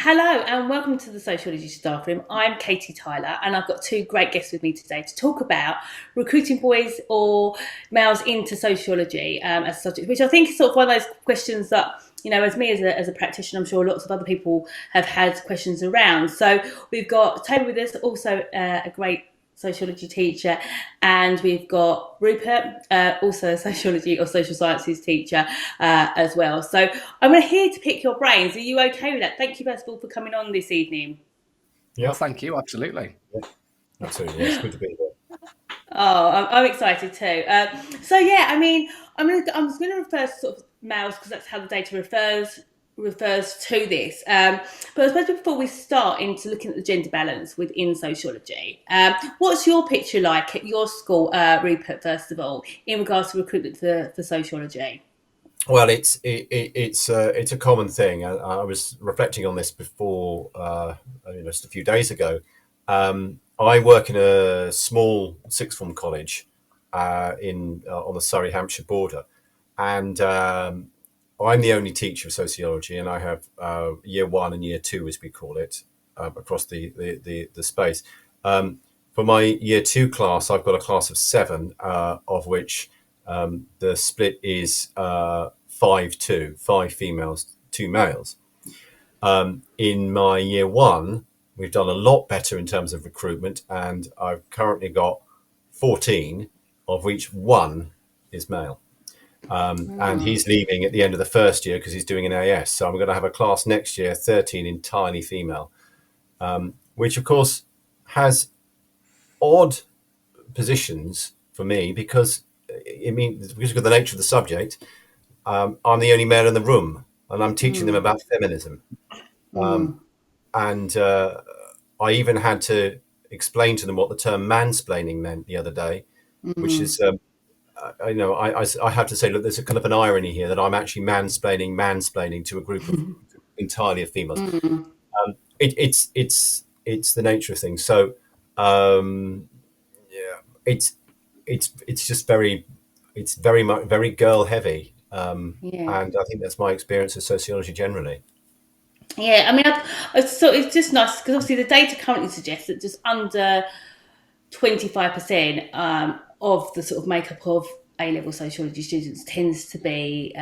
Hello and welcome to the Sociology Staffroom. I'm Katie Tyler and I've got two great guests with me today to talk about recruiting boys or males into sociology as a subject, which I think is sort of one of those questions that, as me as a practitioner, I'm sure lots of other people have had questions around. So we've got Toby with us, also a great sociology teacher, and we've got Rupert, also a sociology or social sciences teacher as well. So I'm here to pick your brains. Are you okay with that? Thank you first of all for coming on this evening. Yeah, Well, thank you. Absolutely. absolutely. Yeah, it's good to be here. Oh, I'm excited too. So yeah, I mean, I'm going to refer to sort of males because that's how the data refers to this. But I suppose before we start into looking at the gender balance within sociology, what's your picture like at your school, Rupert? First of all, in regards to recruitment for sociology. Well, it's a common thing. I was reflecting on this before, just a few days ago. I work in a small sixth form college in on the Surrey Hampshire border, and I'm the only teacher of sociology, and I have year one and year two, as we call it, across the space. For my year two class, I've got a class of seven, of which the split is 5-2, five females, two males. In my year one, we've done a lot better in terms of recruitment, and I've currently got 14, of which one is male. And he's leaving at the end of the first year because he's doing an AS. So I'm going to have a class next year, 13 entirely female, which of course has odd positions for me because because of the nature of the subject, I'm the only male in the room, and I'm teaching them about feminism. And I even had to explain to them what the term mansplaining meant the other day, which is, I have to say, look, there's a kind of an irony here that I'm actually mansplaining to a group of entirely of females. It's the nature of things. So yeah, it's just very much very girl heavy, Yeah. and I think that's my experience of sociology generally. Yeah, I mean, so it's just nice because obviously the data currently suggests that just under 25% of the sort of makeup of A-level sociology students tends to be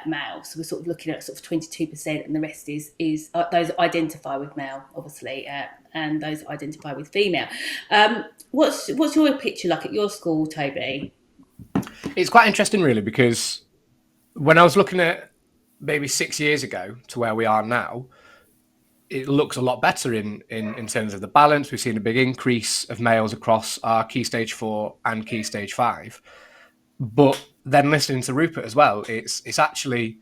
male. So we're sort of looking at sort of 22%, and the rest is those identify with male, obviously, and those identify with female. What's your picture like at your school, Toby? It's quite interesting, really, because when I was looking at maybe 6 years ago to where we are now, it looks a lot better in terms of the balance. We've seen a big increase of males across our key stage 4 and key stage 5. But then listening to Rupert as well, it's actually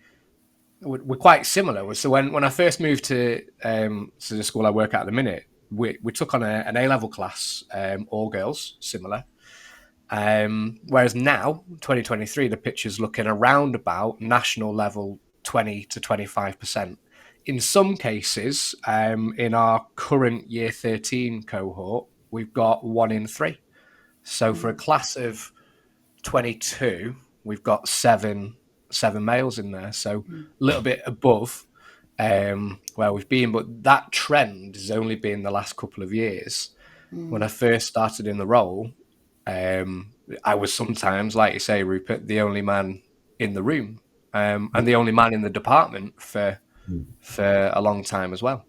we're quite similar. So when I first moved to the school I work at the minute, we took on an A-level class, all girls, similar. Whereas now, 2023, the picture's looking around about national level 20 to 25%. In some cases, in our current year 13 cohort, we've got 1 in 3. So for a class of 22, we've got seven males in there. So a little bit above where we've been. But that trend has only been the last couple of years. When I first started in the role, I was sometimes, like you say, Rupert, the only man in the room, and the only man in the department for a long time as well.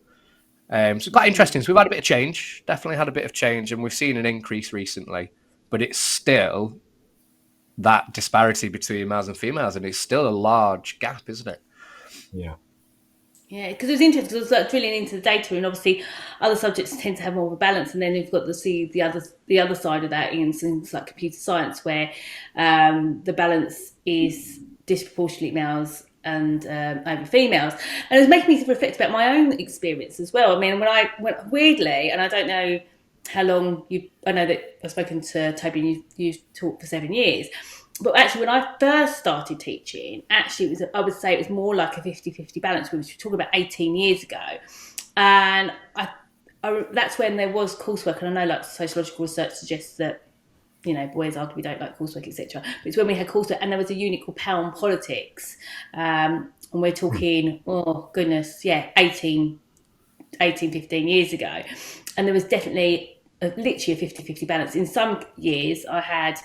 So quite interesting. So we've had a bit of change, definitely had a bit of change, and we've seen an increase recently, but it's still that disparity between males and females, and it's still a large gap, isn't it? Yeah. Yeah, because it was interesting. Because I was like drilling into the data, and obviously, other subjects tend to have more of a balance, and then you've got to see the other side of that in things like computer science, where the balance is disproportionately males and over females, and it was making me reflect about my own experience as well. I mean, when I went weirdly, and I don't know how long you. I know that I've spoken to Toby, and you've taught for 7 years. But actually, when I first started teaching, actually, I would say it was more like a 50-50 balance, which we're talking about 18 years ago. And that's when there was coursework. And I know like sociological research suggests that, boys arguably don't like coursework, etc. But it's when we had coursework, and there was a unit called Power and Politics. And we're talking, oh, goodness, yeah, 18 18, 15 years ago. And there was definitely literally a 50-50 balance. In some years, I had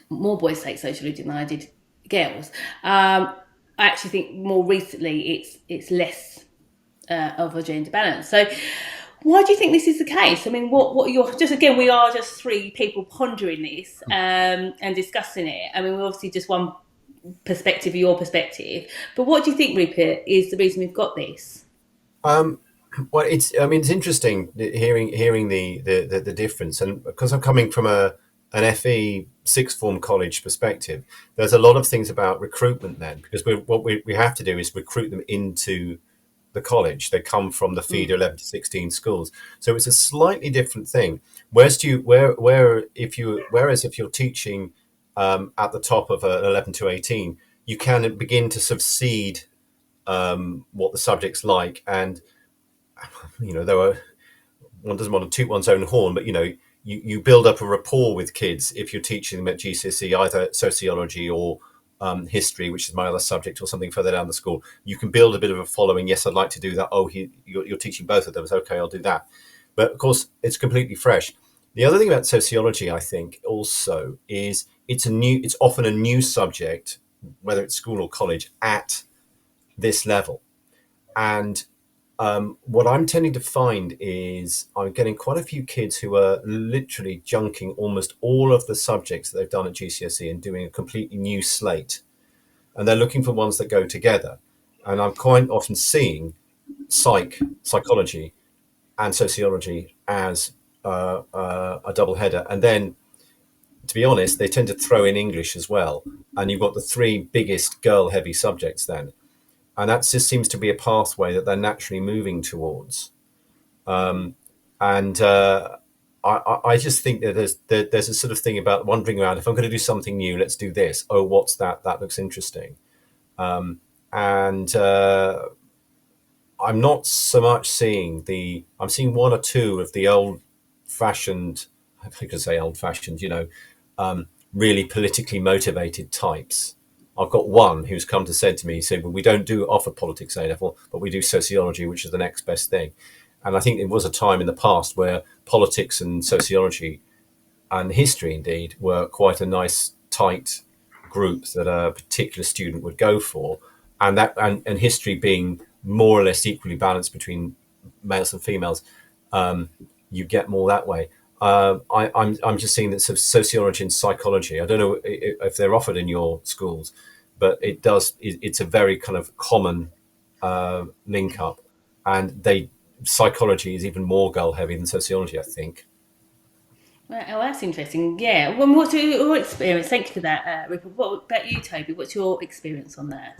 more boys take sociology than I did girls. I actually think more recently it's less of a gender balance. So why do you think this is the case? I mean, what are your, just again, we are just three people pondering this and discussing it. I mean, we're obviously just one perspective, your perspective, but what do you think, Rupert, is the reason we've got this? Well, it's interesting hearing the difference, and because I'm coming from an FE sixth form college perspective, there's a lot of things about recruitment then, because what we have to do is recruit them into the college. They come from the feeder 11 to 16 schools, so it's a slightly different thing. Whereas if you're teaching at the top of an 11 to 18, you can begin to sort of seed what the subject's like, and one doesn't want to toot one's own horn, but you build up a rapport with kids if you're teaching them at GCSE, either sociology or history, which is my other subject, or something further down the school. You can build a bit of a following. Yes, I'd like to do that. Oh, you're teaching both of them. Okay, I'll do that. But of course, it's completely fresh. The other thing about sociology, I think, also is it's often a new subject, whether it's school or college, at this level. And what I'm tending to find is I'm getting quite a few kids who are literally junking almost all of the subjects that they've done at GCSE and doing a completely new slate. And they're looking for ones that go together. And I'm quite often seeing psychology and sociology as a double header. And then, to be honest, they tend to throw in English as well. And you've got the three biggest girl-heavy subjects then. And that just seems to be a pathway that they're naturally moving towards. I just think that there's a sort of thing about wandering around. If I'm going to do something new, let's do this. Oh, what's that? That looks interesting. I'm not so much seeing I'm seeing one or two of the old-fashioned, I think I say old-fashioned, really politically motivated types. I've got one who's come to say to me, well, we don't offer politics A level, but we do sociology, which is the next best thing. And I think there was a time in the past where politics and sociology and history, indeed, were quite a nice, tight group that a particular student would go for. And history being more or less equally balanced between males and females, you get more that way. I'm just seeing that sort of sociology and psychology. I don't know if they're offered in your schools, but it's a very kind of common link up, and psychology is even more girl heavy than sociology, I think. Well, that's interesting. Yeah. Well, what's your experience? Thank you for that, Rupert. What about you, Toby? What's your experience on that?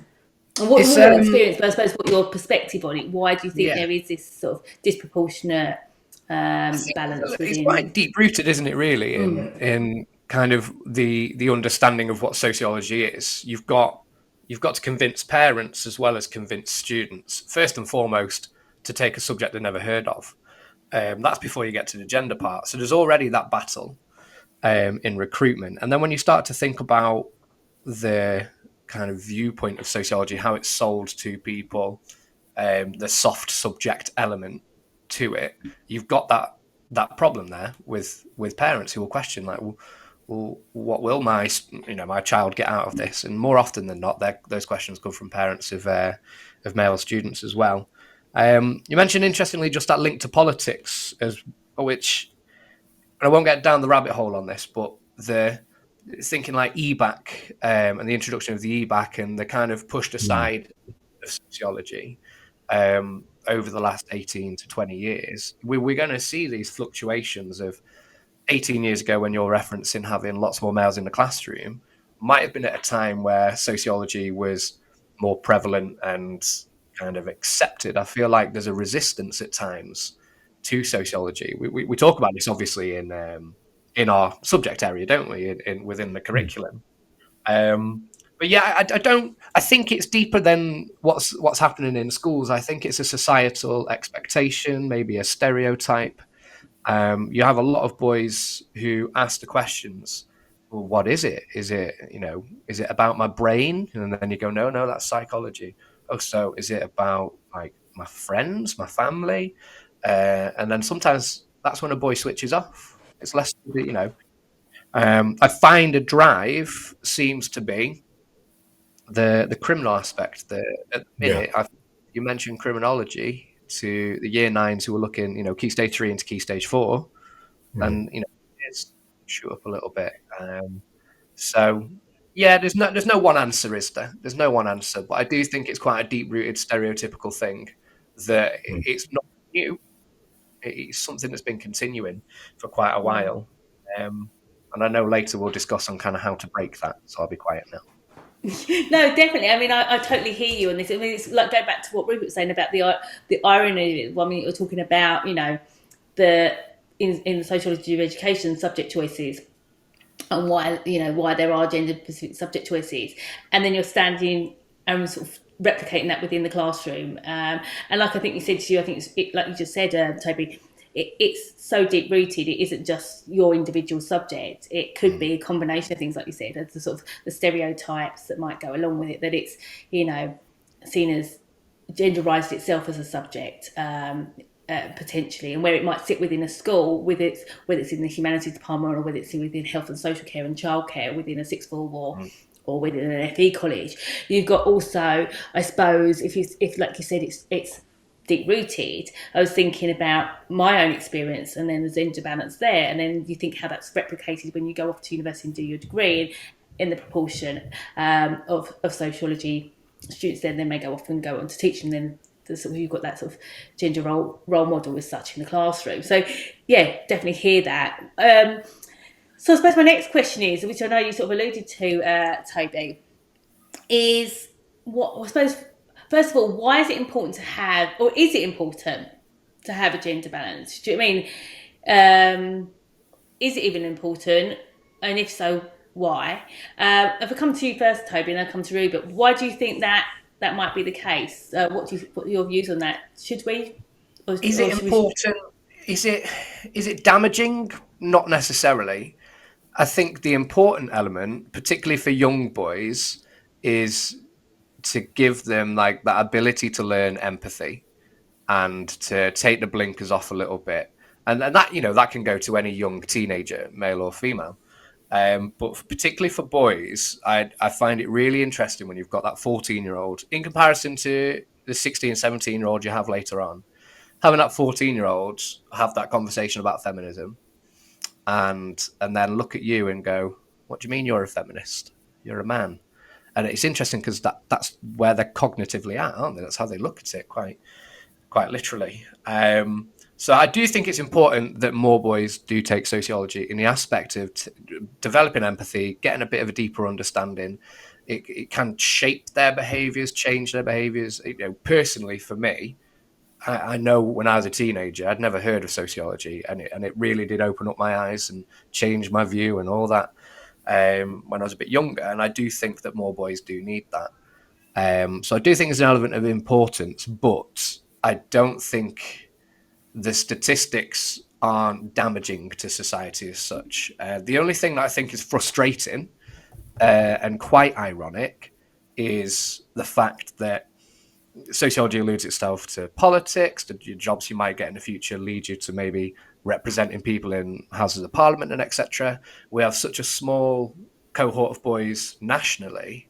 And what's your experience, but I suppose what your perspective on it? Why do you think there is this sort of disproportionate balance? It's quite deep rooted, isn't it? Really, in kind of the understanding of what sociology is. You've got to convince parents as well as convince students, first and foremost, to take a subject they've never heard of. That's before you get to the gender part. So there's already that battle in recruitment, and then when you start to think about the kind of viewpoint of sociology, how it's sold to people, the soft subject element to it, you've got that problem there with parents who will question, like, well, what will my child get out of this? And more often than not, those questions come from parents of male students as well. You mentioned, interestingly, just that link to politics, which I won't get down the rabbit hole on this, but thinking like EBAC and the introduction of the EBAC and the kind of pushed aside of sociology over the last 18 to 20 years, we're going to see these fluctuations of 18 years ago, when you're referencing having lots more males in the classroom, might have been at a time where sociology was more prevalent and kind of accepted. I feel like there's a resistance at times to sociology. We talk about this obviously in our subject area, don't we? Within the curriculum. But yeah, I think it's deeper than what's happening in schools. I think it's a societal expectation, maybe a stereotype. You have a lot of boys who ask the questions, well, what is it? Is it about my brain? And then you go, no, that's psychology. Oh, so is it about like my friends, my family, and then sometimes that's when a boy switches off. It's less, I find a drive seems to be the criminal aspect. At the Yeah. minute, you mentioned criminology to the year nines who are looking, key stage 3 into key stage 4, Mm. and it's shoot up a little bit. So yeah, there's no one answer, is there? There's no one answer, but I do think it's quite a deep rooted stereotypical thing that Mm. it's not new. It's something that's been continuing for quite a while. And I know later we'll discuss on kind of how to break that. So I'll be quiet now. No, definitely. I mean, I totally hear you on this. I mean, it's like going back to what Rupert was saying about the irony. I mean, you're talking about, the in the sociology of education subject choices and why there are gender specific subject choices, and then you're standing and sort of replicating that within the classroom. And like I think you said to you, I think like you just said, Toby, it's so deep rooted. It isn't just your individual subject. It could be a combination of things, like you said, as the sort of the stereotypes that might go along with it. That it's seen as genderized itself as a subject. Potentially, and where it might sit within a school, whether it's in the humanities department or whether it's within health and social care and childcare within a sixth form or within an FE college. You've got also, I suppose, if like you said, it's deep rooted. I was thinking about my own experience, and then there's gender balance there, and then you think how that's replicated when you go off to university and do your degree, and in the proportion of sociology students then may go off and go on to teaching, then you've got that sort of gender role model as such in the classroom. So yeah, definitely hear that. So I suppose my next question is, which I know you sort of alluded to, Toby, is what I suppose, first of all, why is it important to have, or is it important to have a gender balance? Do you know what I mean? Is it even important? And if so, why? If I come to you first, Toby, and I come to Rupert, why do you think that might be the case? What are your views on that? Should we? Is it important? Is it damaging? Not necessarily. I think the important element, particularly for young boys, is to give them like that ability to learn empathy and to take the blinkers off a little bit. And that that can go to any young teenager, male or female. But particularly for boys, I find it really interesting when you've got that 14-year-old in comparison to the 16, 17-year-old you have later on. Having that 14-year-old have that conversation about feminism and then look at you and go, what do you mean you're a feminist? You're a man. And it's interesting because that's where they're cognitively at, aren't they? That's how they look at it quite literally. So I do think it's important that more boys do take sociology in the aspect of developing empathy, getting a bit of a deeper understanding. It can shape their behaviours, change their behaviours. Personally, for me, I know when I was a teenager, I'd never heard of sociology, and it really did open up my eyes and change my view and all that when I was a bit younger. And I do think that more boys do need that. So I do think it's an element of importance, but I don't think the statistics aren't damaging to society as such. The only thing that I think is frustrating and quite ironic is the fact that sociology alludes itself to politics, the jobs you might get in the future lead you to maybe representing people in houses of parliament and etc. We have such a small cohort of boys nationally,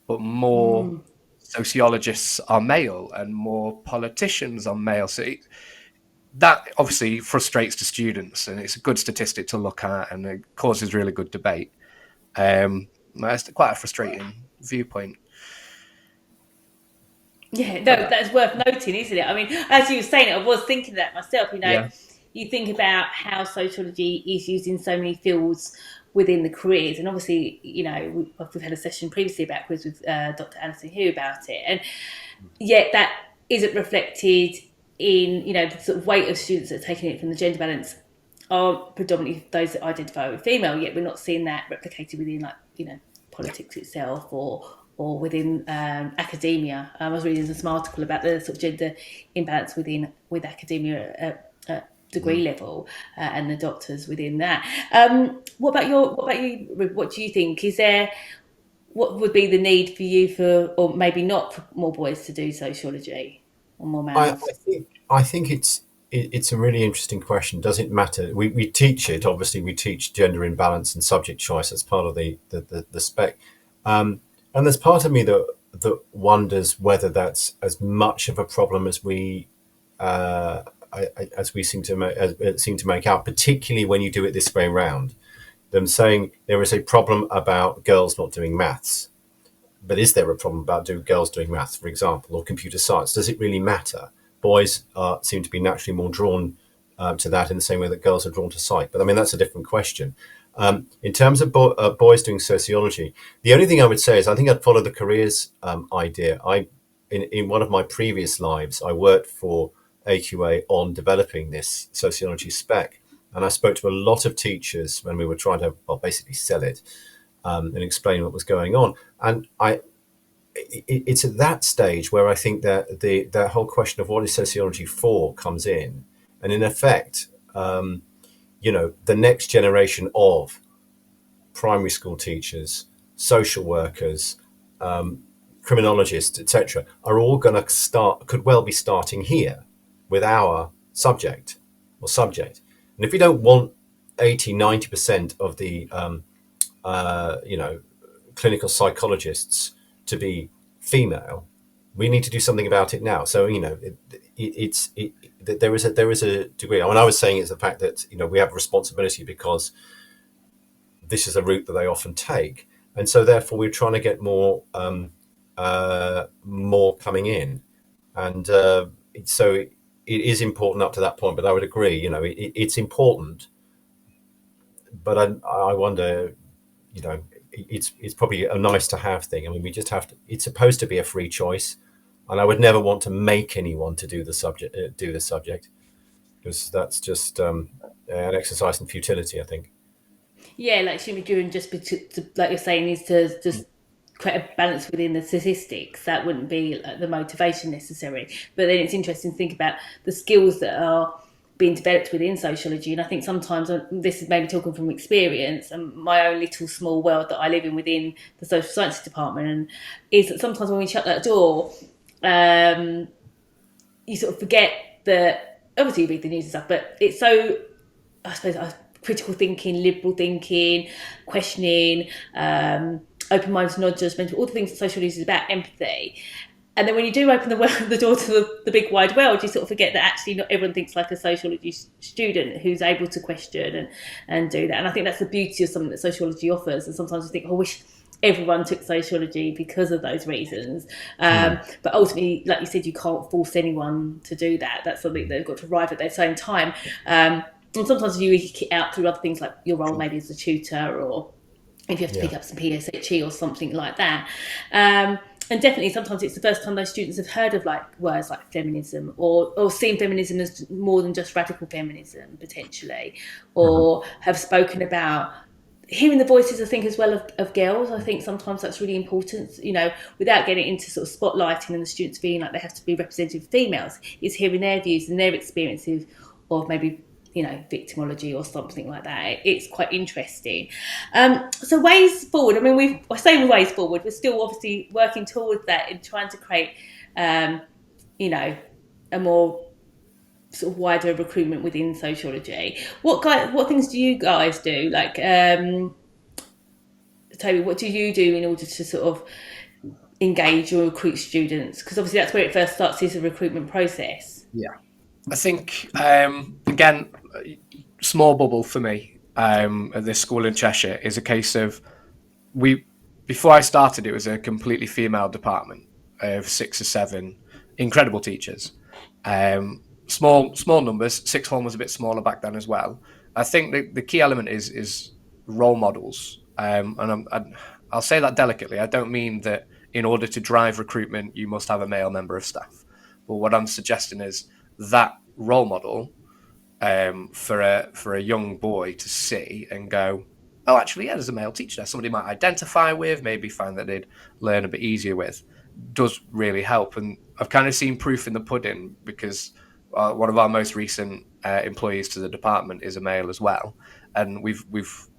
but more sociologists are male and more politicians are male. So that obviously frustrates the students, and it's a good statistic to look at, and it causes really good debate. It's quite a frustrating viewpoint. Yeah, no, that's worth noting, isn't it? I mean, as you were saying it, I was thinking that myself. You think about how sociology is used in so many fields within the careers, and obviously, we've had a session previously about quiz with Dr. Alison Hu about it, and yet that isn't reflected in the sort of weight of students that are taking it from the gender balance are predominantly those that identify with female. Yet we're not seeing that replicated within politics itself or within academia. I was reading some article about the sort of gender imbalance with academia at degree level and the doctors within that. What about you? What do you think? Is there, what would be the need for you or maybe not for more boys to do sociology? or more I, males? I think it's a really interesting question. Does it matter? We teach it. Obviously, we teach gender imbalance and subject choice as part of the spec. And there's part of me that wonders whether that's as much of a problem as uh, as we seem to make out, particularly when you do it this way round. Them saying there is a problem about girls not doing maths, but is there a problem about girls doing maths, for example, or computer science? Does it really matter? Boys seem to be naturally more drawn to that in the same way that girls are drawn to psych. But I mean, that's a different question. In terms of boys doing sociology, the only thing I would say is I think I'd follow the careers idea. In one of my previous lives, I worked for AQA on developing this sociology spec. And I spoke to a lot of teachers when we were trying to, well, basically sell it and explain what was going on. And it's at that stage where I think that the whole question of what is sociology for comes in. And in effect, the next generation of primary school teachers, social workers, criminologists, etc., are all going to could well be starting here with our subject or subject. And if we don't want 80-90% of the clinical psychologists to be female, we need to do something about it now. So there is a degree. I mean, I was saying it's the fact that we have a responsibility because this is a route that they often take, and so therefore we're trying to get more coming in, and so it is important up to that point. But I would agree, it's important, but I wonder, it's probably a nice to have thing. I mean, we just have to. It's supposed to be a free choice, and I would never want to make anyone to do the subject, because that's just an exercise in futility, I think. Yeah, like should we do and just be like you're saying, is to just create a balance within the statistics. That wouldn't be like the motivation necessary. But then it's interesting to think about the skills that are being developed within sociology. And I think sometimes this is maybe talking from experience and my own little small world that I live in within the social sciences department, and is that sometimes when we shut that door, you sort of forget that obviously you read the news and stuff, but it's so, I suppose, critical thinking, liberal thinking, questioning, open-minded, non-judgmental, all the things that sociology is about, empathy. And then when you do open the door to the big wide world, you sort of forget that actually not everyone thinks like a sociology student who's able to question and do that. And I think that's the beauty of something that sociology offers. And sometimes I think, I wish everyone took sociology because of those reasons. But ultimately, like you said, you can't force anyone to do that. That's something they've got to arrive at their own time. And sometimes you eke it out through other things like your role maybe as a tutor, or if you have to pick up some PSHE or something like that. And definitely sometimes it's the first time those students have heard of like words like feminism, or seen feminism as more than just radical feminism potentially, or have spoken about hearing the voices, I think, as well of girls. I think sometimes that's really important, without getting into sort of spotlighting and the students feeling like they have to be representative females, is hearing their views and their experiences of maybe victimology or something like that. It's quite interesting. So ways forward. I mean, I say ways forward. We're still obviously working towards that and trying to create, a more sort of wider recruitment within sociology. What things do you guys do? Like, Toby, what do you do in order to sort of engage or recruit students? Because obviously that's where it first starts, is the recruitment process. Yeah. I think, again, small bubble for me at this school in Cheshire is a case of before I started, it was a completely female department of 6 or 7 incredible teachers. Small numbers. Sixth form was a bit smaller back then as well. I think the key element is role models. And I'll say that delicately. I don't mean that in order to drive recruitment, you must have a male member of staff. But what I'm suggesting is that role model for a young boy to see and go, oh, actually, yeah, there's a male teacher there. Somebody might identify with, maybe find that they'd learn a bit easier with, does really help. And I've kind of seen proof in the pudding, because one of our most recent employees to the department is a male as well. And we've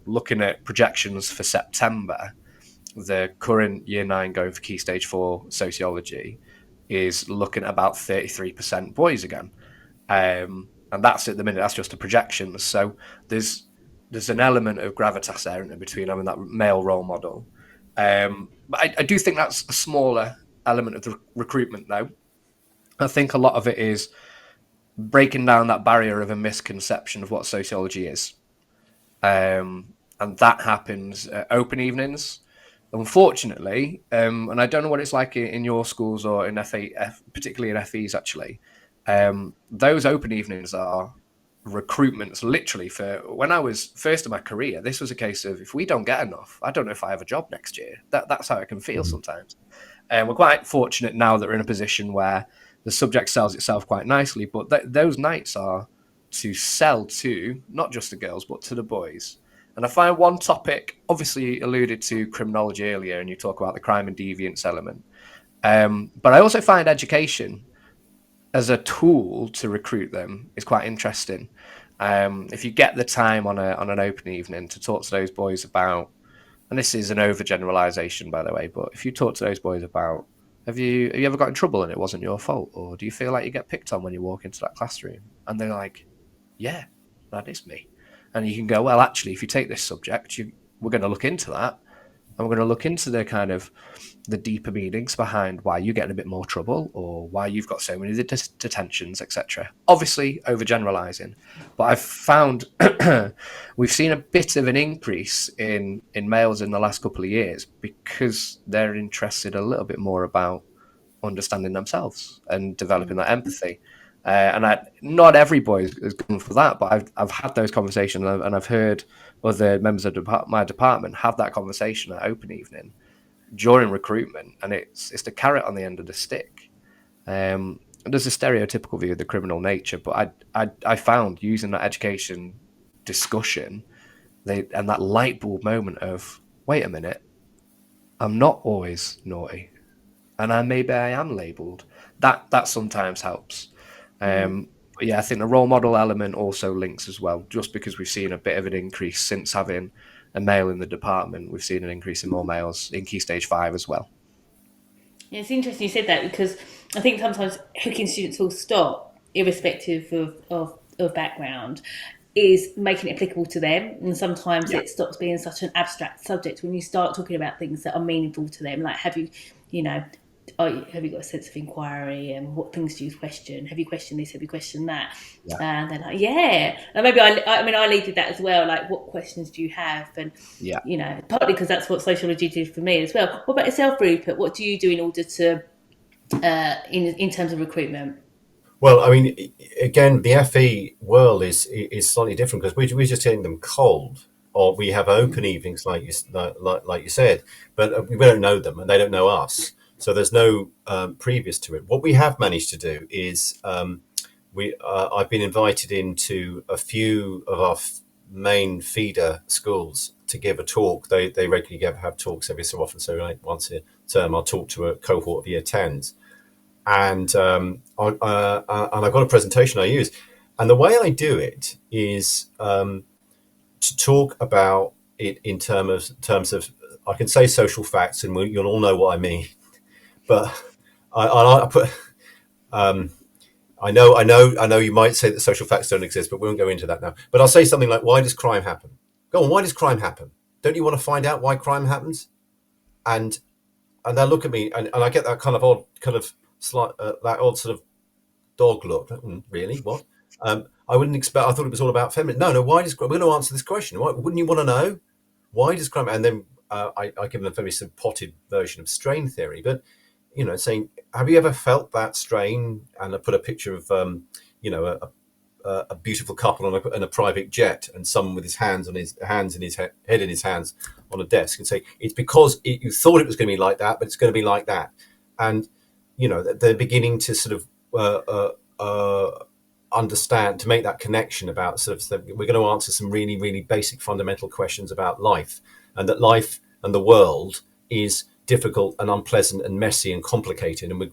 looking at projections for September, the current year 9 going for Key Stage 4 sociology, is looking at about 33% boys again. And that's at the minute, that's just a projection. So there's an element of gravitas there in between having that male role model. But I do think that's a smaller element of the recruitment, though. I think a lot of it is breaking down that barrier of a misconception of what sociology is. And that happens at open evenings. Unfortunately, and I don't know what it's like in your schools or in FE, particularly in FEs actually, those open evenings are recruitments literally for when I was first in my career. This was a case of if we don't get enough, I don't know if I have a job next year. That's how it can feel sometimes. And we're quite fortunate now that we're in a position where the subject sells itself quite nicely, but those nights are to sell to not just the girls, but to the boys. And I find one topic, obviously alluded to criminology earlier, and you talk about the crime and deviance element. But I also find education as a tool to recruit them is quite interesting. If you get the time on an open evening to talk to those boys about, and this is an overgeneralization, by the way, but if you talk to those boys about, have you ever got in trouble and it wasn't your fault? Or do you feel like you get picked on when you walk into that classroom? And they're like, yeah, that is me. And you can go, well, actually, if you take this subject, we're going to look into that. And we're going to look into the kind of the deeper meanings behind why you get in a bit more trouble or why you've got so many detentions, etc. Obviously, overgeneralizing. But I've found we've seen a bit of an increase in males in the last couple of years because they're interested a little bit more about understanding themselves and developing that empathy. Not every boy is going for that, but I've had those conversations and I've heard other members of my department have that conversation at open evening during recruitment, and it's the carrot on the end of the stick. There's a stereotypical view of the criminal nature, but I found using that education discussion and that light bulb moment of, wait a minute, I'm not always naughty, and maybe I am labelled. That sometimes helps. But yeah, I think the role model element also links as well, just because we've seen a bit of an increase since having a male in the department. We've seen an increase in more males in Key Stage 5 as well. Yeah, it's interesting you said that because I think sometimes hooking students will stop, irrespective of background, is making it applicable to them. And sometimes it stops being such an abstract subject when you start talking about things that are meaningful to them. Like, have you got a sense of inquiry, and what things do you question? Have you questioned this? Have you questioned that? Yeah. And they're like, yeah. And maybe I leaded that as well. Like, what questions do you have? And partly because that's what sociology did for me as well. What about yourself, Rupert? What do you do in order to, in terms of recruitment? Well, I mean, again, the FE world is slightly different because we're just getting them cold, or we have open evenings, like you said, but we don't know them and they don't know us. So there's no previous to it. What we have managed to do is I've been invited into a few of our main feeder schools to give a talk. They regularly have talks every so often. So once a term, I'll talk to a cohort of year 10s. And I've got a presentation I use. And the way I do it is to talk about it in terms of, I can say social facts, and you'll all know what I mean. But I put, I know you might say that social facts don't exist, but we won't go into that now. But I'll say something like, why does crime happen? Go on, why does crime happen? Don't you want to find out why crime happens? And they'll look at me, and I get that kind of odd, that odd sort of dog look. Really? What? I wouldn't expect. I thought it was all about feminism. No. Why does crime? We're going to answer this question. Why wouldn't you want to know? Why does crime? And then I give them a very sort of potted version of strain theory, but saying, have you ever felt that strain? And I put a picture of a beautiful couple on a private jet, and someone with his hands in his head in his hands on a desk, and say it's because you thought it was going to be like that, but it's going to be like that. And they're beginning to sort of understand, to make that connection about sort of we're going to answer some really, really basic fundamental questions about life, and that life and the world is difficult and unpleasant and messy and complicated, and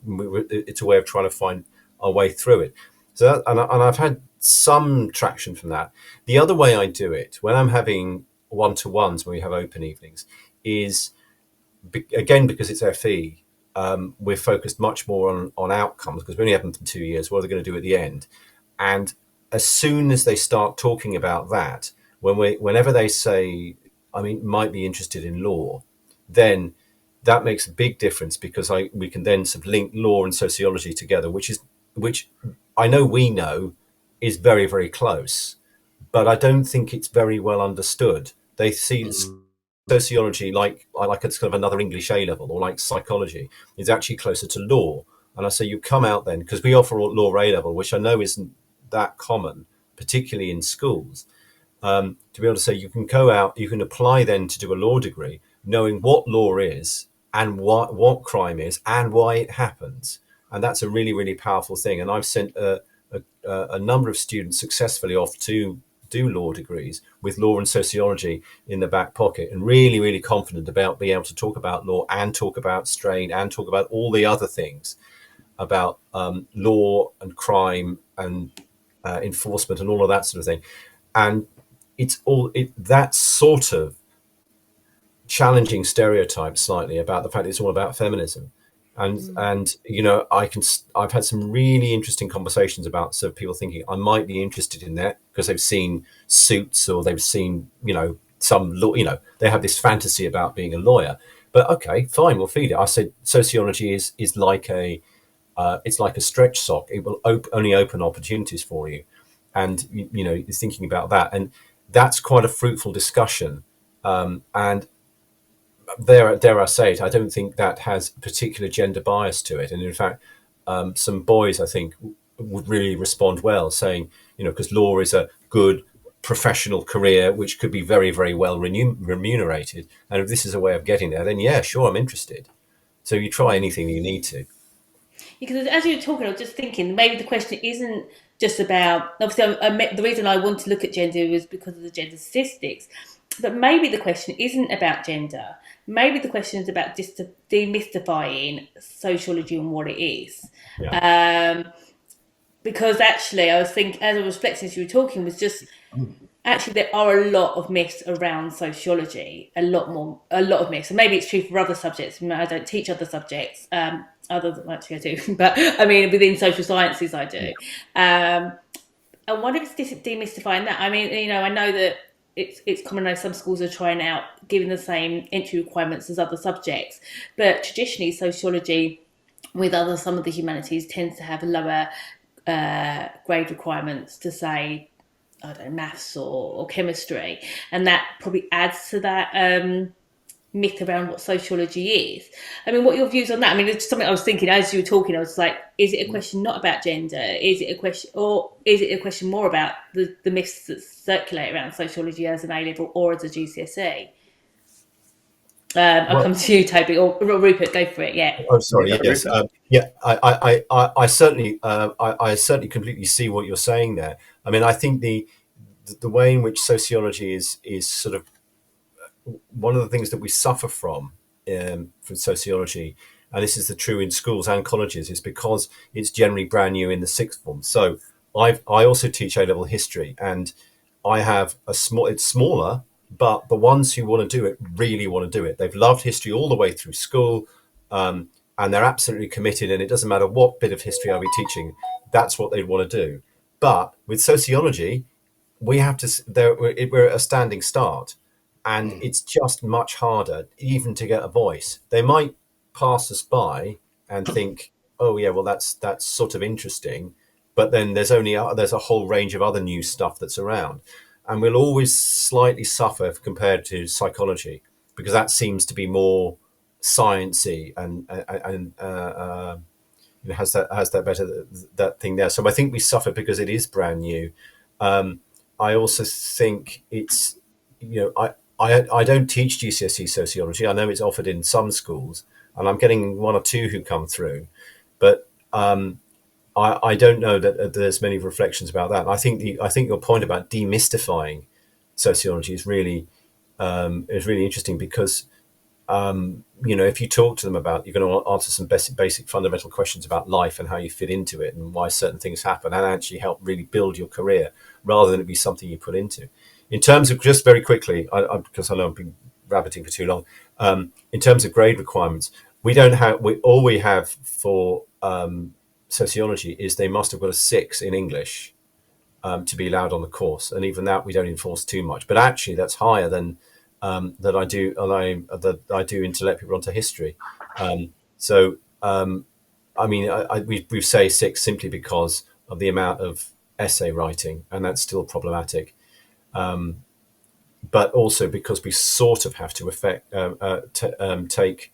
it's a way of trying to find our way through it. So and I've had some traction from that. The other way I do it when I'm having one-to-ones, when we have open evenings, is again because it's FE. we're focused much more on outcomes because we only have them for 2 years. What are they going to do at the end? And as soon as they start talking about that, whenever they say, might be interested in law, then that makes a big difference because we can then sort of link law and sociology together, which I know is very, very close, but I don't think it's very well understood. They see sociology like it's kind of another English A level, or like psychology is actually closer to law. And I say you come out then, because we offer law A level, which I know isn't that common, particularly in schools, to be able to say you can go out, you can apply then to do a law degree, knowing what law is and what crime is and why it happens. And that's a really, really powerful thing. And I've sent a number of students successfully off to do law degrees with law and sociology in the back pocket, and really, really confident about being able to talk about law and talk about strain and talk about all the other things about law and crime and enforcement and all of that sort of thing. And that sort of challenging stereotype slightly about the fact that it's all about feminism. And I've had some really interesting conversations about sort of people thinking I might be interested in that because they've seen Suits or they've seen some law, they have this fantasy about being a lawyer. But okay, fine, we'll feed it. I said sociology is like it's like a stretch sock. It will only open opportunities for you, and you're thinking about that, and that's quite a fruitful discussion. And dare I say it, I don't think that has particular gender bias to it. And in fact, some boys, I think, would really respond well, saying, because law is a good professional career, which could be very, very well remunerated. And if this is a way of getting there, then yeah, sure, I'm interested. So you try anything you need to. Because as you were talking, I was just thinking maybe the question isn't just about, obviously the reason I want to look at gender is because of the gender statistics, but maybe the question isn't about gender. Maybe the question is about just demystifying sociology and what it is. Yeah. Because actually, I was thinking, as I was reflecting as you were talking, was just actually there are a lot of myths around sociology, a lot of myths. And maybe it's true for other subjects. I don't teach other subjects, other than actually I do, but I mean within social sciences I do. I wonder if it's demystifying that. I mean, I know that it's common. I know some schools are trying out giving the same entry requirements as other subjects, but traditionally sociology, with some of the humanities, tends to have lower grade requirements to say, I don't know, maths or chemistry, and that probably adds to that myth around what sociology is. I mean, what are your views on that? I mean, it's something I was thinking as you were talking. I was like, is it a question not about gender? Is it a question more about the myths that circulate around sociology as an A level or as a GCSE? I'll come to you, Toby, or Rupert. Go for it. Yeah. Oh, sorry. Yes. I certainly completely see what you're saying there. I mean, I think the way in which sociology is sort of one of the things that we suffer from sociology, and this is true in schools and colleges, is because it's generally brand new in the sixth form. So I also teach A-level history, and I have it's smaller, but the ones who want to do it really want to do it. They've loved history all the way through school, and they're absolutely committed, and it doesn't matter what bit of history I'll be teaching, that's what they want to do. But with sociology, we're at a standing start. And it's just much harder even to get a voice. They might pass us by and think, oh yeah, well that's sort of interesting, but then there's a whole range of other new stuff that's around, and we'll always slightly suffer compared to psychology because that seems to be more sciencey and has that better that thing there. So I think we suffer because it is brand new. I also think it's I don't teach GCSE sociology. I know it's offered in some schools, and I'm getting one or two who come through, but I don't know that there's many reflections about that. And I think your point about demystifying sociology is really interesting because if you talk to them about, you're going to answer some basic fundamental questions about life and how you fit into it and why certain things happen, and actually help really build your career rather than it be something you put into. In terms of, just very quickly, because I know I've been rabbiting for too long, in terms of grade requirements, We don't have all we have for sociology is they must have got a 6 in English to be allowed on the course, and even that we don't enforce too much. But actually, that's higher than that I do to let people onto history. So I mean, we say 6 simply because of the amount of essay writing, and that's still problematic. But also because we sort of have to take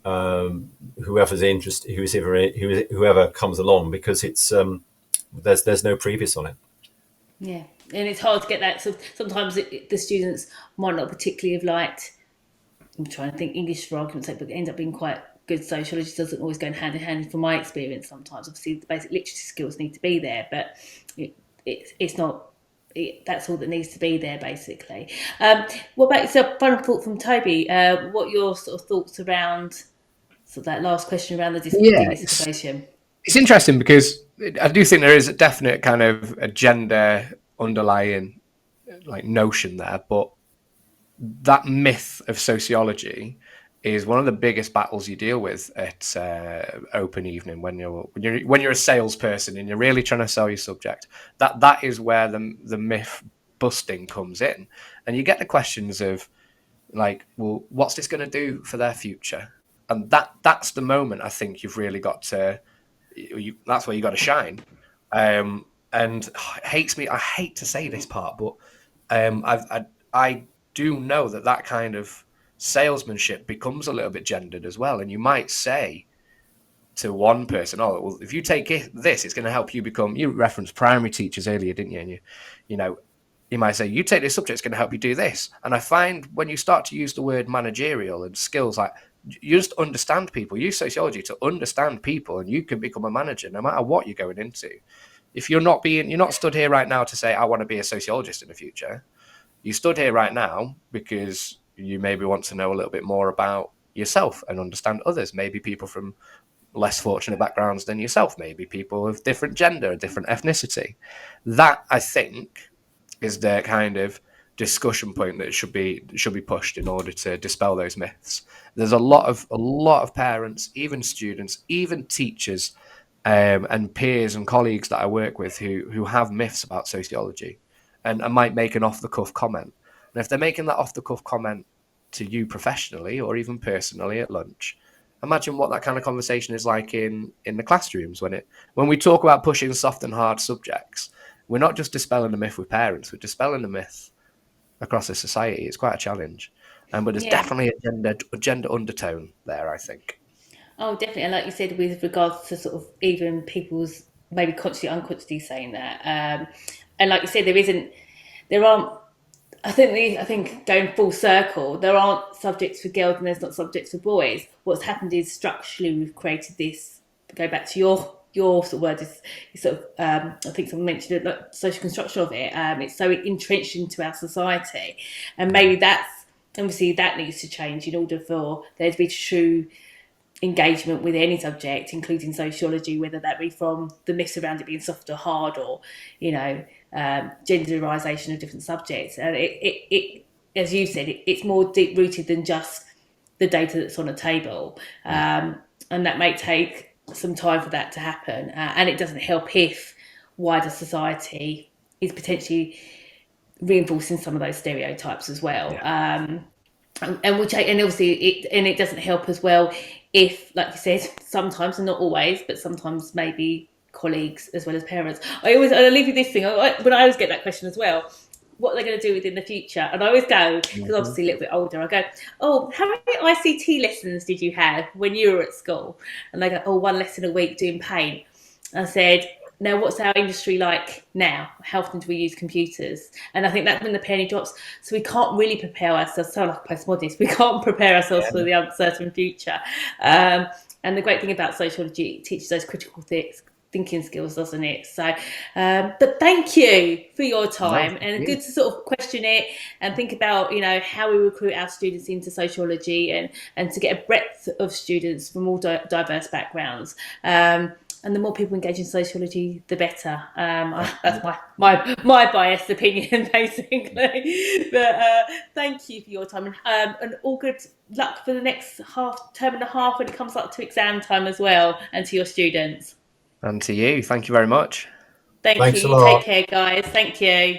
whoever's interested, whoever comes along, because it's there's no previous on it. Yeah, and it's hard to get that. So sometimes the students might not particularly have liked. I'm trying to think English for argument's sake, but it ends up being quite good. Sociology doesn't always go hand in hand, from my experience. Sometimes, obviously, the basic literacy skills need to be there, but it's not. That's all that needs to be there, basically. What about yourself? Final thought from Toby. What are your sort of thoughts around sort of that last question around the demystification? It's interesting because I do think there is a definite kind of a gender underlying like notion there, but that myth of sociology is one of the biggest battles you deal with at open evening when you're a salesperson and you're really trying to sell your subject. That is where the myth busting comes in, and you get the questions of like, well, what's this going to do for their future? And that's the moment I think you've really got to. That's where you got to shine. And it hates me. I hate to say this part, but I do know that kind of salesmanship becomes a little bit gendered as well. And you might say to one person, "Oh, well, if you take this, it's going to help you become." You referenced primary teachers earlier, didn't you? And you might say, "You take this subject, it's going to help you do this." And I find when you start to use the word managerial and skills, like you just understand people. Use sociology to understand people, and you can become a manager no matter what you're going into. If you're not stood here right now to say, "I want to be a sociologist in the future." You stood here right now because you maybe want to know a little bit more about yourself and understand others. Maybe people from less fortunate backgrounds than yourself. Maybe people of different gender, different ethnicity. That, I think, is the kind of discussion point that should be pushed in order to dispel those myths. There's a lot of parents, even students, even teachers, and peers and colleagues that I work with who have myths about sociology, and I might make an off-the-cuff comment. And if they're making that off-the-cuff comment to you professionally or even personally at lunch, imagine what that kind of conversation is like in the classrooms when we talk about pushing soft and hard subjects. We're not just dispelling the myth with parents, we're dispelling the myth across the society. It's quite a challenge. But there's definitely a gender undertone there, I think. Oh, definitely. And like you said, with regards to sort of even people's maybe consciously, unconsciously saying that. And like you said, there aren't, I think going full circle, there aren't subjects for girls and there's not subjects for boys. What's happened is structurally we've created this, go back to your sort of word, is sort of, I think someone mentioned it, like social construction of it. It's so entrenched into our society. And maybe obviously that needs to change in order for there to be true engagement with any subject, including sociology, whether that be from the myths around it being soft or hard, or genderisation of different subjects. And it as you said, it's more deep rooted than just the data that's on a table, and that may take some time for that to happen. And it doesn't help if wider society is potentially reinforcing some of those stereotypes as well. Yeah. And obviously it doesn't help as well if, like you said, sometimes, and not always, but sometimes maybe colleagues as well as parents. I leave you this thing, when I always get that question as well, what are they going to do within the future? And I always go, because obviously a little bit older, I go, "Oh, how many ICT lessons did you have when you were at school?" And they go, "Oh, 1 lesson a week doing paint." I said, "Now, what's our industry like now? How often do we use computers?" And I think that's when the penny drops. So we can't really prepare ourselves. So like postmodernist, we can't prepare ourselves for the uncertain future. And the great thing about sociology, it teaches those critical thinking skills, doesn't it? So, but thank you for your time, and good to sort of question it and think about, how we recruit our students into sociology and to get a breadth of students from all diverse backgrounds. and the more people engage in sociology, the better. That's my biased opinion, basically. But thank you for your time, and all good luck for the next term and a half when it comes up to exam time as well, and to your students. And to you, thank you very much. Thank Thanks you. a lot. Take care, guys. Thank you.